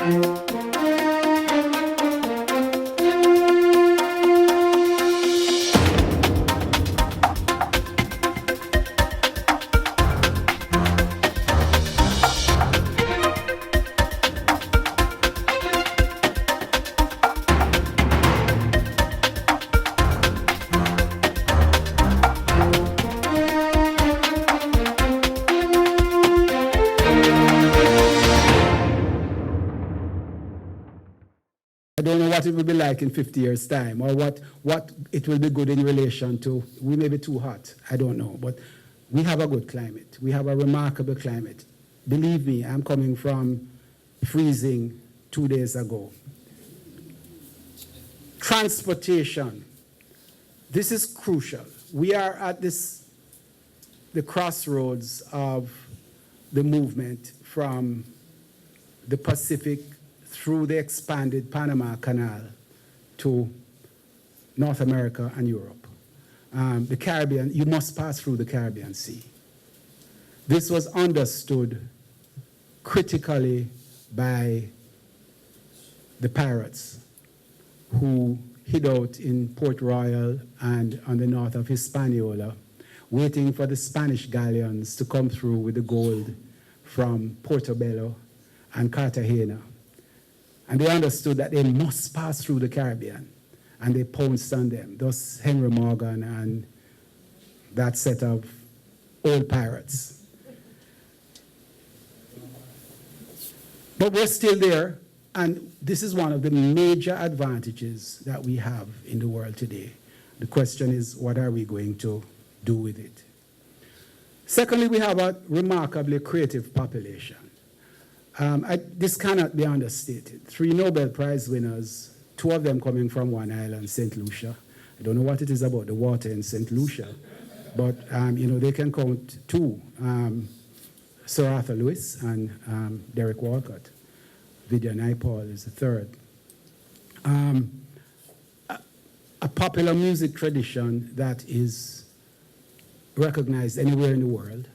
I don't know what it will be like in 50 years' time, or what it will be good in relation to. We may be too hot, I don't know, but we have a good climate. We have a remarkable climate. Believe me, I'm coming from freezing 2 days ago. Transportation. This is crucial. We are at the crossroads of the movement from the Pacific through the expanded Panama Canal to North America and Europe. The Caribbean, you must pass through the Caribbean Sea. This was understood critically by the pirates who hid out in Port Royal and on the north of Hispaniola, waiting for the Spanish galleons to come through with the gold from Portobello and Cartagena. And they understood that they must pass through the Caribbean, and they pounced on them. Thus Henry Morgan and that set of old pirates. But we're still there, and this is one of the major advantages that we have in the world today. The question is, what are we going to do with it? Secondly, we have a remarkably creative population. This cannot be understated. 3 Nobel Prize winners, 2 of them coming from one island, St. Lucia. I don't know what it is about the water in St. Lucia, but they can count 2, Sir Arthur Lewis and Derek Walcott. Vidya Naipaul is the third. A popular music tradition that is recognized anywhere in the world,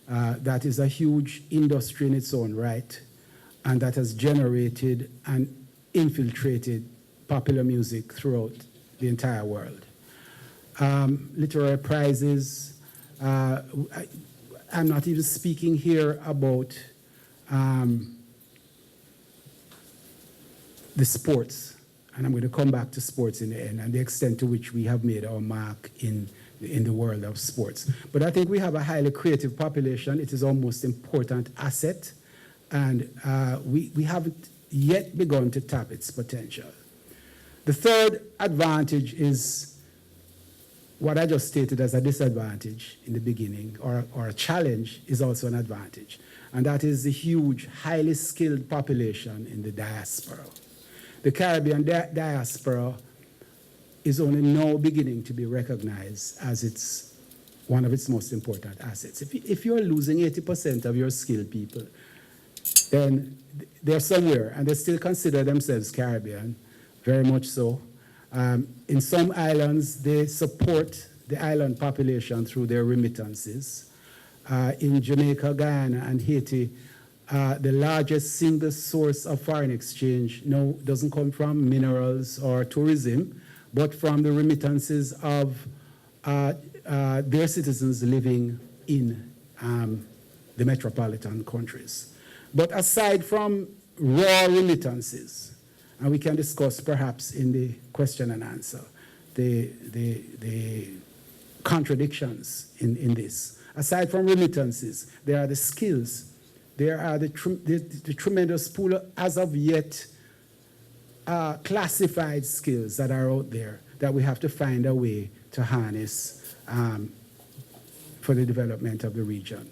that is a huge industry in its own right, and that has generated and infiltrated popular music throughout the entire world. Literary prizes. I'm not even speaking here about the sports, and I'm going to come back to sports in the end and the extent to which we have made our mark in the world of sports. But I think we have a highly creative population. It is our most important asset, and we haven't yet begun to tap its potential. The third advantage is what I just stated as a disadvantage in the beginning, or a challenge, is also an advantage, and that is the huge, highly skilled population in the diaspora. The Caribbean diaspora is only now beginning to be recognized as one of its most important assets. If you're losing 80% of your skilled people, then they're somewhere, and they still consider themselves Caribbean, very much so. In some islands, they support the island population through their remittances. In Jamaica, Guyana, and Haiti, the largest single source of foreign exchange now doesn't come from minerals or tourism, but from the remittances of their citizens living in the metropolitan countries. But aside from raw remittances, and we can discuss perhaps in the question and answer the contradictions in this. Aside from remittances, there are the skills. There are the tremendous pool as of yet classified skills that are out there that we have to find a way to harness for the development of the region.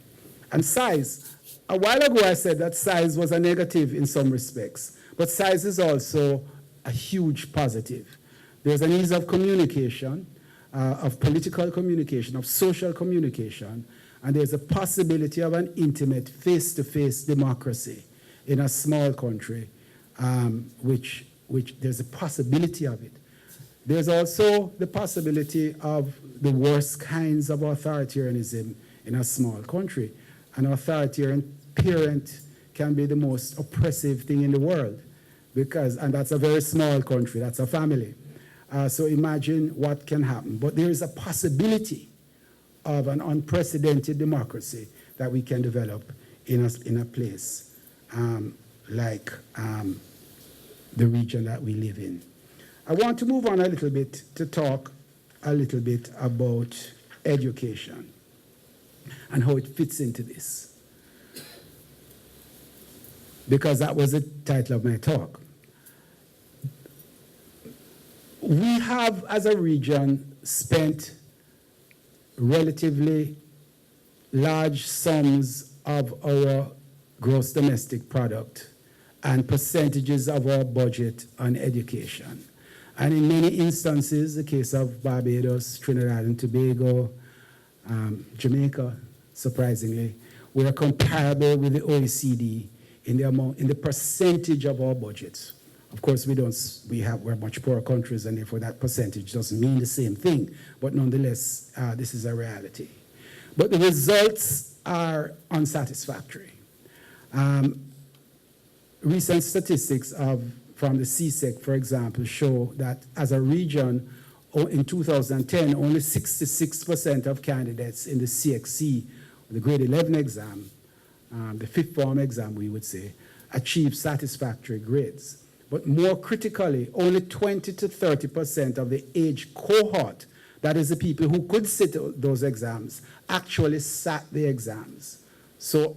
And size. A while ago I said that size was a negative in some respects, but size is also a huge positive. There's an ease of communication, of political communication, of social communication, and there's a possibility of an intimate face-to-face democracy in a small country, which there's a possibility of it. There's also the possibility of the worst kinds of authoritarianism in a small country. An authoritarian parent can be the most oppressive thing in the world, and that's a very small country, that's a family. So imagine what can happen. But there is a possibility of an unprecedented democracy that we can develop in a place like the region that we live in. I want to move on a little bit to talk a little bit about education and how it fits into this, because that was the title of my talk. We have, as a region, spent relatively large sums of our gross domestic product and percentages of our budget on education. And in many instances, the case of Barbados, Trinidad and Tobago, Jamaica, surprisingly, we are comparable with the OECD in the percentage of our budgets. Of course, we're much poorer countries, and therefore that percentage doesn't mean the same thing. But nonetheless, this is a reality. But the results are unsatisfactory. Recent statistics from the CSEC, for example, show that as a region, in 2010, only 66% of candidates in the CXC, the grade 11 exam, the fifth form exam, we would say, achieved satisfactory grades. But more critically, only 20 to 30% of the age cohort, that is the people who could sit those exams, actually sat the exams. So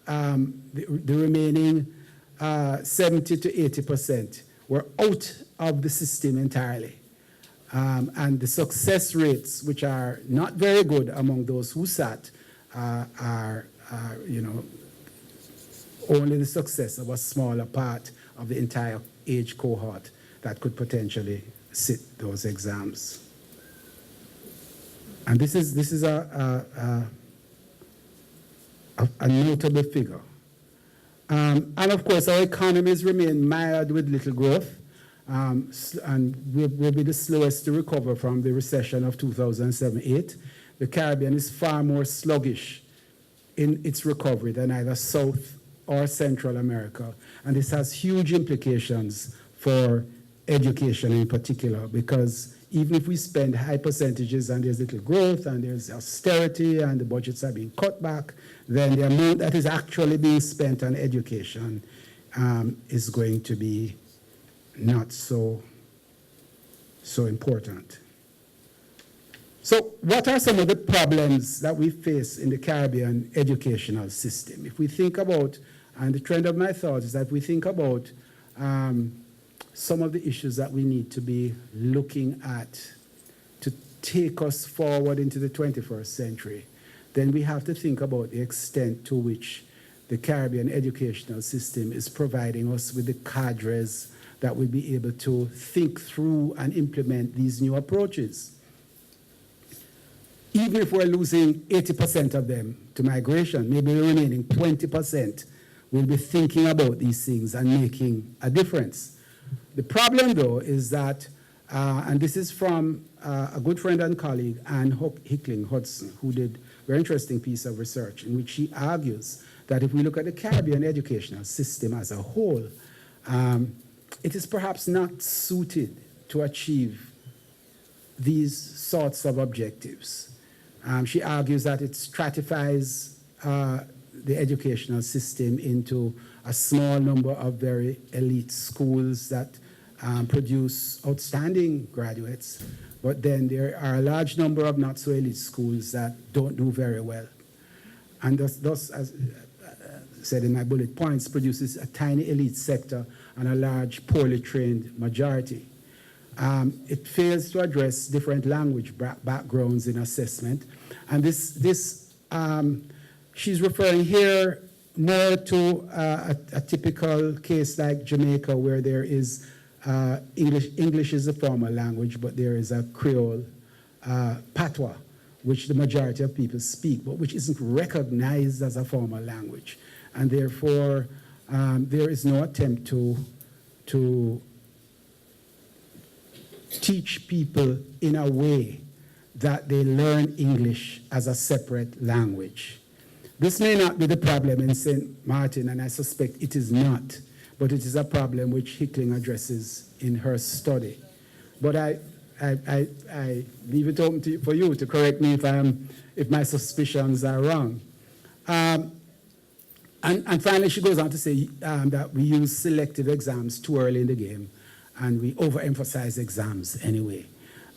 the remaining 70 to 80% were out of the system entirely. And the success rates, which are not very good among those who sat, are only the success of a smaller part of the entire age cohort that could potentially sit those exams. And this is a notable figure. And of course, our economies remain mired with little growth, and will be the slowest to recover from the recession of 2007-8. The Caribbean is far more sluggish in its recovery than either South or Central America. And this has huge implications for education in particular, because even if we spend high percentages and there's little growth and there's austerity and the budgets are being cut back, then the amount that is actually being spent on education is going to be not so important. So what are some of the problems that we face in the Caribbean educational system? If we think about, and the trend of my thoughts is that if we think about some of the issues that we need to be looking at to take us forward into the 21st century, then we have to think about the extent to which the Caribbean educational system is providing us with the cadres that will be able to think through and implement these new approaches. Even if we're losing 80% of them to migration, maybe the remaining 20% will be thinking about these things and making a difference. The problem, though, is that, and this is from a good friend and colleague, Anne Hickling Hudson, who did a very interesting piece of research in which she argues that if we look at the Caribbean educational system as a whole, it is perhaps not suited to achieve these sorts of objectives. She argues that it stratifies the educational system into a small number of very elite schools that produce outstanding graduates, but then there are a large number of not so elite schools that don't do very well. And thus, as said in my bullet points, produces a tiny elite sector and a large poorly trained majority. It fails to address different language backgrounds in assessment. And she's referring here more to a typical case like Jamaica, where there is English is a formal language, but there is a Creole patois, which the majority of people speak, but which isn't recognized as a formal language. And therefore, there is no attempt to teach people in a way that they learn English as a separate language. This may not be the problem in St. Martin, and I suspect it is not, but it is a problem which Hickling addresses in her study. But I leave it open for you to correct me if my suspicions are wrong. And finally, she goes on to say that we use selective exams too early in the game, and we overemphasize exams anyway.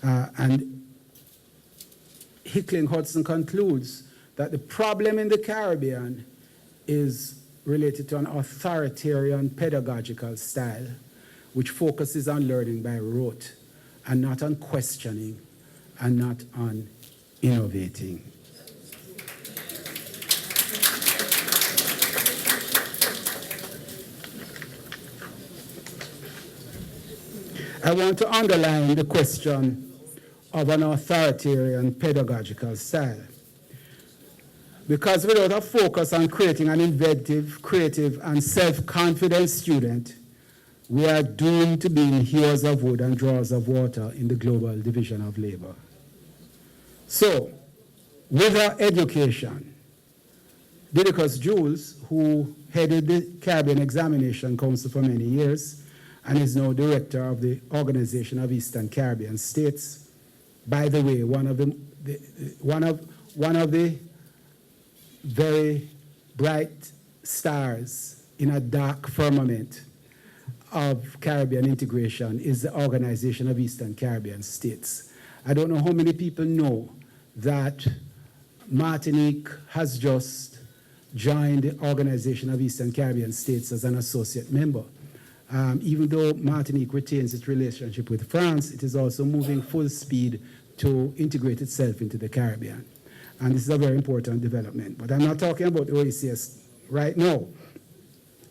And Hickling Hudson concludes that the problem in the Caribbean is related to an authoritarian pedagogical style, which focuses on learning by rote and not on questioning and not on innovating. I want to underline the question of an authoritarian pedagogical style. Because without a focus on creating an inventive, creative, and self-confident student, we are doomed to being hewers of wood and drawers of water in the global division of labor. So, with our education, Didicus Jules, who headed the Caribbean Examination Council for many years and is now director of the Organization of Eastern Caribbean States, by the way, one of the very bright stars in a dark firmament of Caribbean integration is the Organization of Eastern Caribbean States. I don't know how many people know that Martinique has just joined the Organization of Eastern Caribbean States as an associate member. Even though Martinique retains its relationship with France, it is also moving full speed to integrate itself into the Caribbean. And this is a very important development. But I'm not talking about the OECS right now.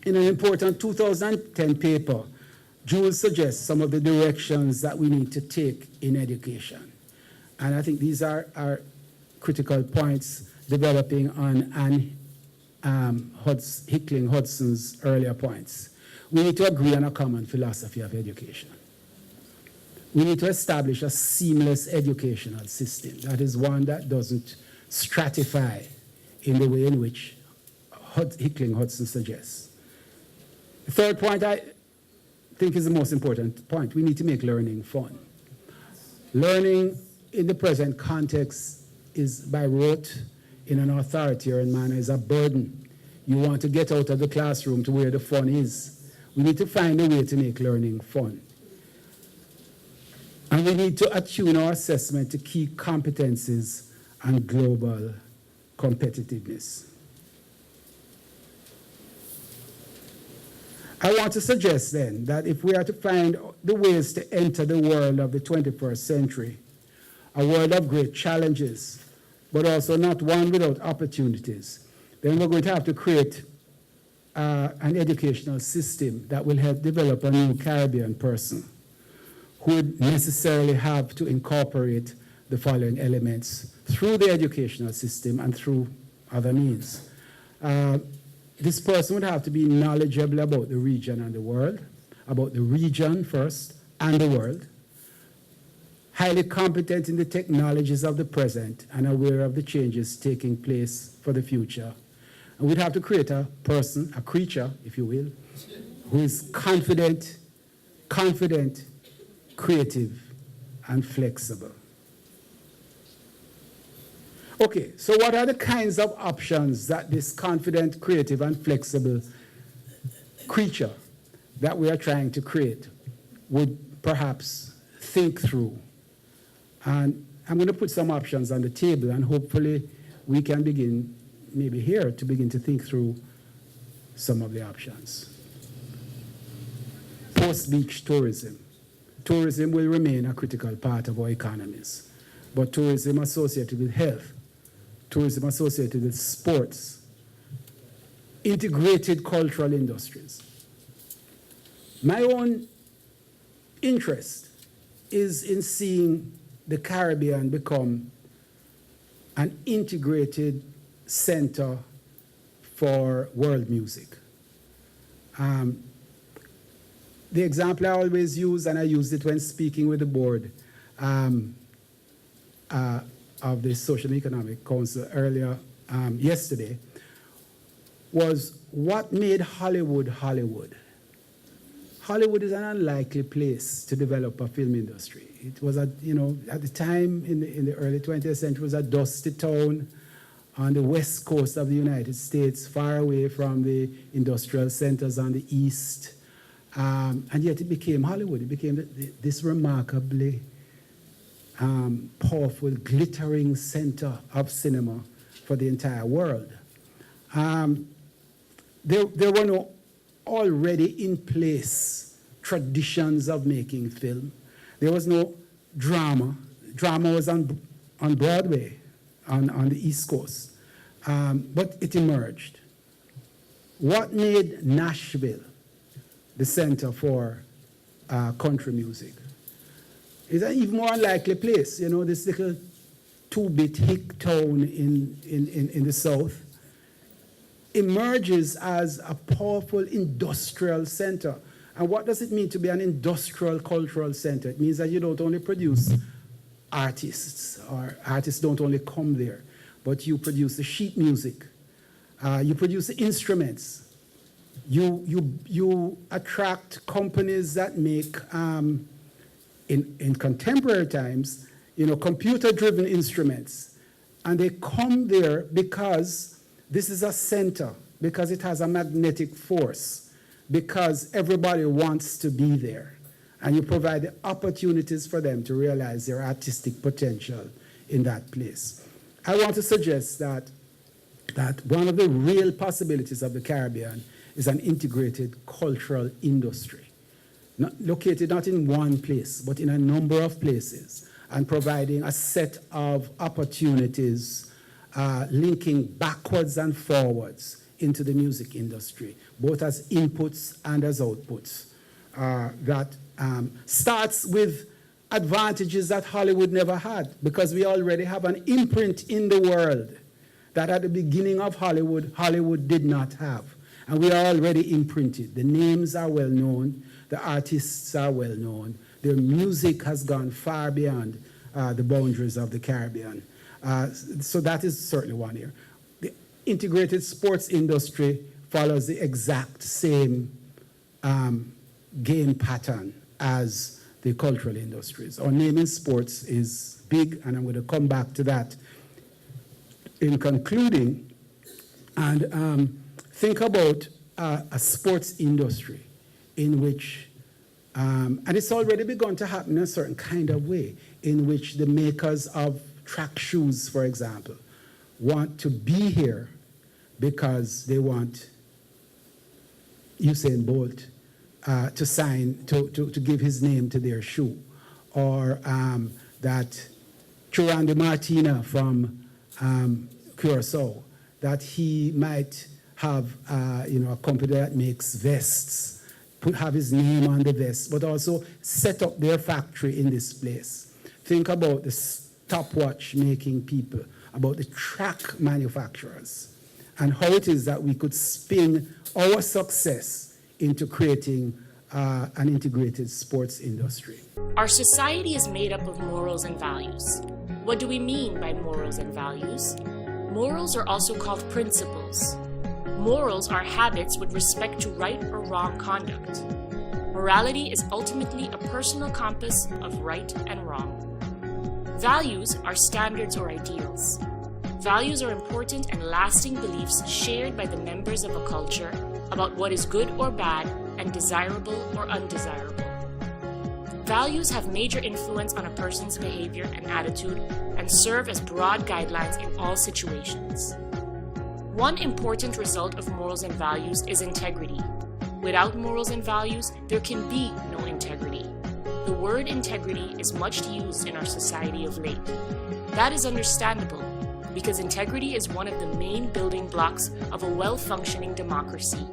In an important 2010 paper, Jules suggests some of the directions that we need to take in education. And I think these are critical points developing on Hickling Hudson's earlier points. We need to agree on a common philosophy of education. We need to establish a seamless educational system. That is one that doesn't stratify in the way in which Hickling Hudson suggests. The third point I think is the most important point. We need to make learning fun. Learning in the present context is by rote in an authoritarian manner is a burden. You want to get out of the classroom to where the fun is. We need to find a way to make learning fun. And we need to attune our assessment to key competencies and global competitiveness. I want to suggest then that if we are to find the ways to enter the world of the 21st century, a world of great challenges, but also not one without opportunities, then we're going to have to create an educational system that will help develop a new Caribbean person who would necessarily have to incorporate the following elements through the educational system and through other means. This person would have to be knowledgeable about the region and the world, about the region first and the world, highly competent in the technologies of the present and aware of the changes taking place for the future. And we'd have to create a person, a creature, if you will, who is confident, creative, and flexible. Okay, so what are the kinds of options that this confident, creative, and flexible creature that we are trying to create would perhaps think through? And I'm going to put some options on the table, and hopefully we can begin, maybe here, to begin to think through some of the options. Post-beach tourism. Tourism will remain a critical part of our economies, but tourism associated with health, tourism associated with sports, integrated cultural industries. My own interest is in seeing the Caribbean become an integrated center for world music. The example I always use, and I used it when speaking with the board of the Social and Economic Council earlier yesterday, was what made Hollywood Hollywood. Hollywood is an unlikely place to develop a film industry. It was, at the time in the early 20th century, it was a dusty town on the west coast of the United States, far away from the industrial centers on the east. And yet it became Hollywood. It became this remarkably powerful, glittering center of cinema for the entire world. There were no already in place traditions of making film. There was no drama. Drama was on Broadway, on the East Coast. But it emerged. What made Nashville the center for country music? It's an even more unlikely place. This little two-bit hick town in the South emerges as a powerful industrial center. And what does it mean to be an industrial cultural center? It means that you don't only produce artists, or artists don't only come there, but you produce the sheet music, you produce the instruments, you attract companies that make, in contemporary times, computer-driven instruments. And they come there because this is a center, because it has a magnetic force, because everybody wants to be there. And you provide the opportunities for them to realize their artistic potential in that place. I want to suggest that one of the real possibilities of the Caribbean is an integrated cultural industry, located not in one place, but in a number of places, and providing a set of opportunities linking backwards and forwards into the music industry, both as inputs and as outputs, that starts with advantages that Hollywood never had, because we already have an imprint in the world that at the beginning of Hollywood, Hollywood did not have. And we are already imprinted. The names are well known, the artists are well known, their music has gone far beyond the boundaries of the Caribbean. So that is certainly one here. The integrated sports industry follows the exact same game pattern as the cultural industries. Our name in sports is big, and I'm going to come back to that in concluding. And think about a sports industry in which, and it's already begun to happen in a certain kind of way, in which the makers of track shoes, for example, want to be here because they want Usain Bolt to sign, to give his name to their shoe, or that Churandi Martina from Curacao, that he might have a company that makes vests, have his name on the vest, but also set up their factory in this place. Think about the stopwatch making people, about the track manufacturers, and how it is that we could spin our success into creating an integrated sports industry. Our society is made up of morals and values. What do we mean by morals and values? Morals are also called principles. Morals are habits with respect to right or wrong conduct. Morality is ultimately a personal compass of right and wrong. Values are standards or ideals. Values are important and lasting beliefs shared by the members of a culture about what is good or bad and desirable or undesirable. Values have major influence on a person's behavior and attitude and serve as broad guidelines in all situations. One important result of morals and values is integrity. Without morals and values, there can be no integrity. The word integrity is much used in our society of late. That is understandable, because integrity is one of the main building blocks of a well-functioning democracy.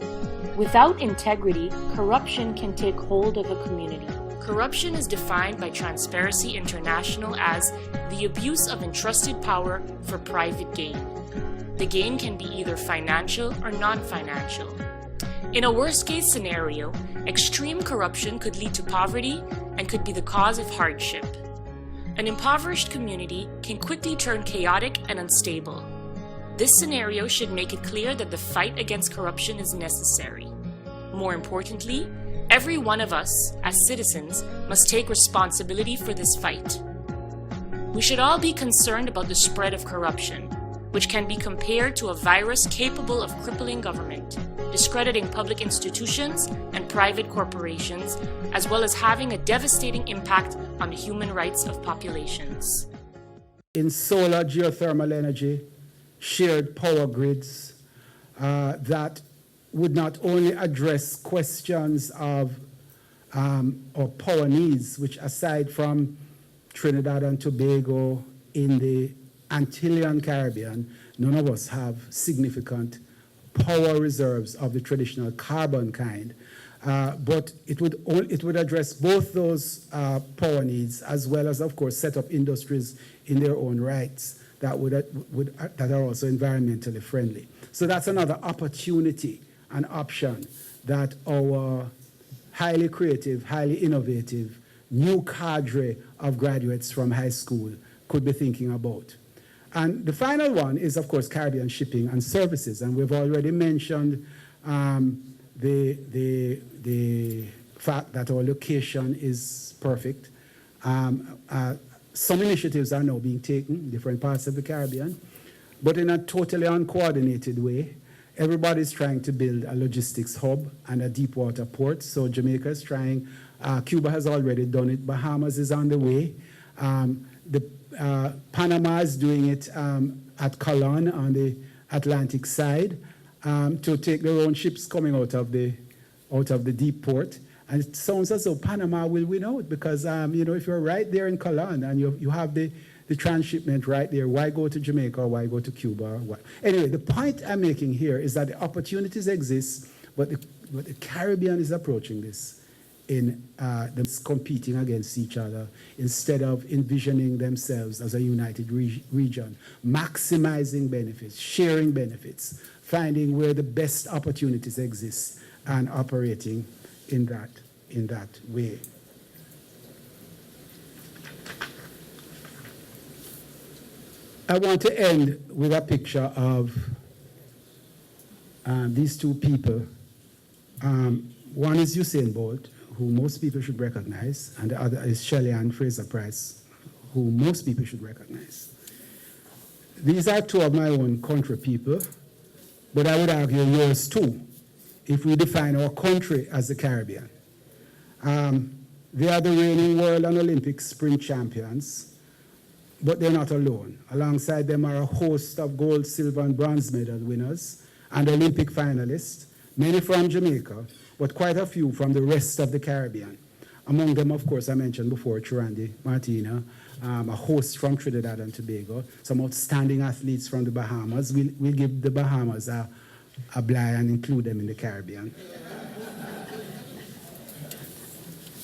Without integrity, corruption can take hold of a community. Corruption is defined by Transparency International as the abuse of entrusted power for private gain. The gain can be either financial or non-financial. In a worst-case scenario, extreme corruption could lead to poverty and could be the cause of hardship. An impoverished community can quickly turn chaotic and unstable. This scenario should make it clear that the fight against corruption is necessary. More importantly, every one of us, as citizens, must take responsibility for this fight. We should all be concerned about the spread of corruption, which can be compared to a virus capable of crippling government, discrediting public institutions and private corporations, as well as having a devastating impact on the human rights of populations. In solar geothermal energy, shared power grids that would not only address questions of or power needs, which aside from Trinidad and Tobago in the Antillean Caribbean, none of us have significant power reserves of the traditional carbon kind. But it would address both those power needs, as well as, of course, set up industries in their own rights that that are also environmentally friendly. So that's another opportunity, an option that our highly creative, highly innovative, new cadre of graduates from high school could be thinking about. And the final one is, of course, Caribbean shipping and services. And we've already mentioned the fact that our location is perfect. Some initiatives are now being taken in different parts of the Caribbean, but in a totally uncoordinated way. Everybody's trying to build a logistics hub and a deep water port. So Jamaica is trying, Cuba has already done it, Bahamas is on the way. Panama is doing it at Colon on the Atlantic side to take their own ships coming out of the deep port. And it sounds as though Panama will win out because, if you're right there in Colon and you have the transshipment right there, why go to Jamaica or why go to Cuba? Anyway, the point I'm making here is that the opportunities exist, but the Caribbean is approaching this in them competing against each other instead of envisioning themselves as a united region, maximizing benefits, sharing benefits, finding where the best opportunities exist and operating in that way. I want to end with a picture of these two people. One is Usain Bolt, who most people should recognize, and the other is Shelley Ann Fraser-Price, who most people should recognize. These are two of my own country people, but I would argue yours too, if we define our country as the Caribbean. They are the reigning world and Olympic sprint champions, but they're not alone. Alongside them are a host of gold, silver, and bronze medal winners and Olympic finalists, many from Jamaica, but quite a few from the rest of the Caribbean. Among them, of course, I mentioned before, Chirandi Martina, a host from Trinidad and Tobago, some outstanding athletes from the Bahamas. We'll give the Bahamas a bly and include them in the Caribbean.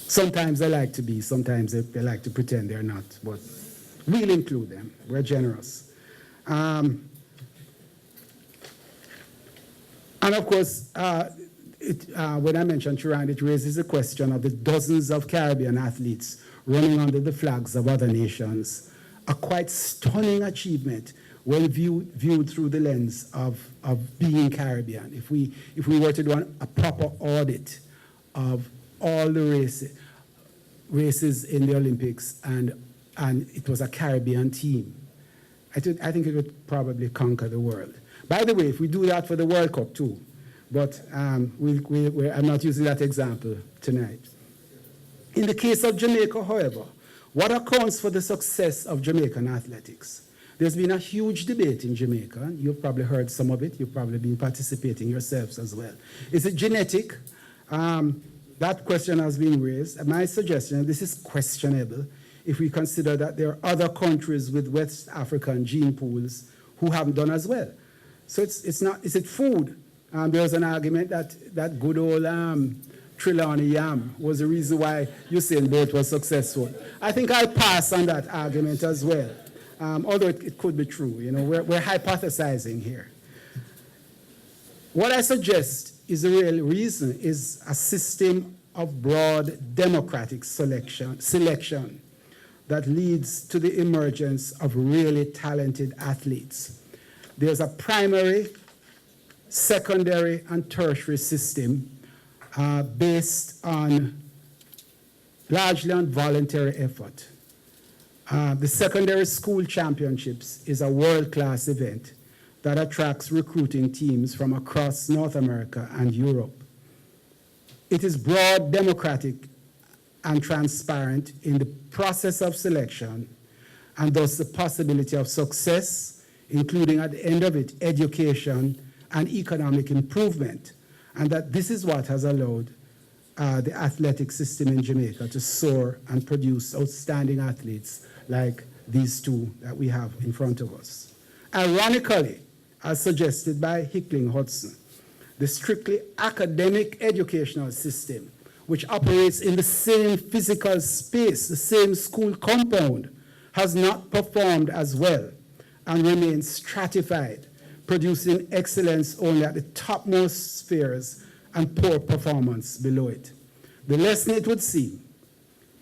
Sometimes they like to be, sometimes they like to pretend they're not, but we'll include them. We're generous. And of course, when I mentioned Chirand, it raises the question of the dozens of Caribbean athletes running under the flags of other nations, a quite stunning achievement when viewed through the lens of being Caribbean. If we were to do a proper audit of all the races in the Olympics, and it was a Caribbean team, I think it would probably conquer the world. By the way, if we do that for the World Cup too, but I'm not using that example tonight. In the case of Jamaica, however, what accounts for the success of Jamaican athletics? There's been a huge debate in Jamaica. You've probably heard some of it. You've probably been participating yourselves as well. Is it genetic? That question has been raised. My suggestion, this is questionable, if we consider that there are other countries with West African gene pools who haven't done as well. So it's not, is it food? There's an argument that good old Trelawney yam was the reason why Usain Bolt was successful. I think I'll pass on that argument as well, although it could be true. You know, we're hypothesizing here. What I suggest is the real reason is a system of broad democratic selection that leads to the emergence of really talented athletes. there's a primary, secondary, and tertiary system based on largely on voluntary effort. The secondary school championships is a world-class event that attracts recruiting teams from across North America and Europe. It is broad, democratic, and transparent in the process of selection, and thus the possibility of success, including at the end of it, education and economic improvement. And that this is what has allowed the athletic system in Jamaica to soar and produce outstanding athletes like these two that we have in front of us. Ironically, as suggested by Hickling Hudson, the strictly academic educational system, which operates in the same physical space, the same school compound, has not performed as well and remains stratified, producing excellence only at the topmost spheres and poor performance below it. The lesson, it would seem,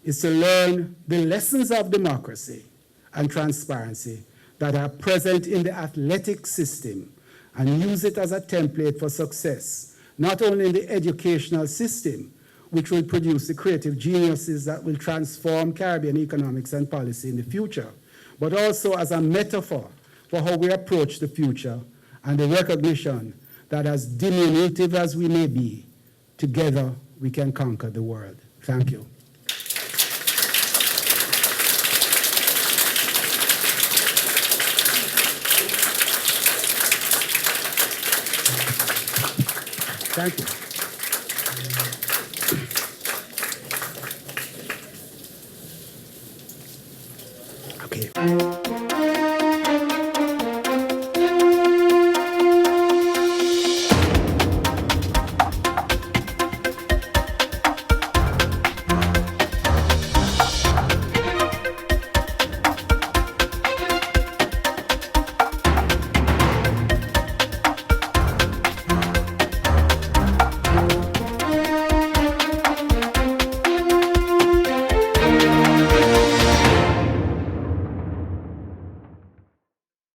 is to learn the lessons of democracy and transparency that are present in the athletic system and use it as a template for success, not only in the educational system, which will produce the creative geniuses that will transform Caribbean economics and policy in the future, but also as a metaphor for how we approach the future and the recognition that as diminutive as we may be, together we can conquer the world. Thank you. Thank you. Okay.